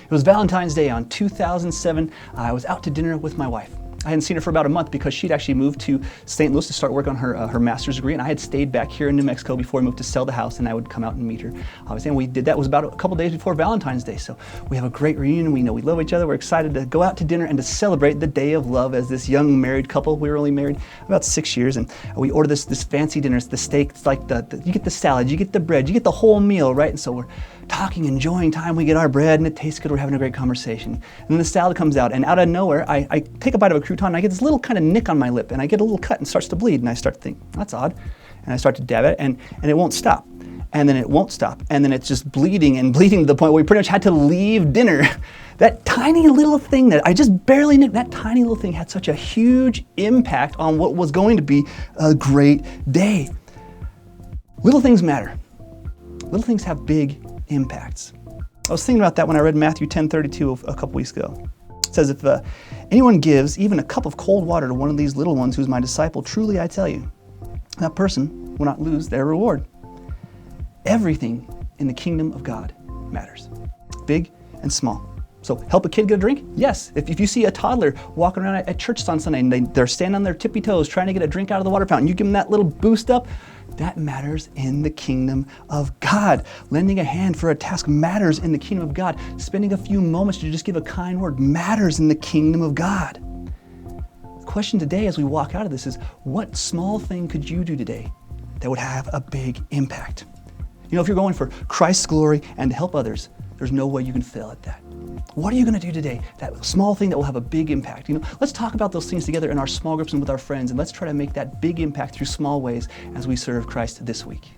It was Valentine's Day on 2007. I was out to dinner with my wife. I hadn't seen her for about a month because she'd actually moved to St. Louis to start work on her master's degree, and I had stayed back here in New Mexico before I moved to sell the house, and I would come out and meet her. Obviously, and we did that. It was about a couple days before Valentine's Day, so we have a great reunion. We know we love each other. We're excited to go out to dinner and to celebrate the day of love as this young married couple. We were only married about 6 years, and we ordered this fancy dinner. It's the steak. It's like you get the salad, you get the bread, you get the whole meal, right? And so we're talking, enjoying time. We get our bread, and it tastes good. We're having a great conversation. And then the salad comes out, and out of nowhere, I take a bite of a crouton, and I get this little kind of nick on my lip, and I get a little cut and starts to bleed, and I start to think, that's odd. And I start to dab it, and it won't stop. And then it won't stop. And then it's just bleeding to the point where we pretty much had to leave dinner. That tiny little thing that I just barely nicked, that tiny little thing had such a huge impact on what was going to be a great day. Little things matter. Little things have big impacts. I was thinking about that when I read Matthew 10:32 a couple weeks ago. It says, if anyone gives even a cup of cold water to one of these little ones who's my disciple, truly I tell you, that person will not lose their reward. Everything in the kingdom of God matters, big and small. So help a kid get a drink? Yes. If you see a toddler walking around at church on Sunday and they're standing on their tippy toes trying to get a drink out of the water fountain, you give them that little boost up, that matters in the kingdom of God. Lending a hand for a task matters in the kingdom of God. Spending a few moments to just give a kind word matters in the kingdom of God. The question today as we walk out of this is, what small thing could you do today that would have a big impact? You know, if you're going for Christ's glory and to help others, there's no way you can fail at that. What are you going to do today? That small thing that will have a big impact. You know, let's talk about those things together in our small groups and with our friends, and let's try to make that big impact through small ways as we serve Christ this week.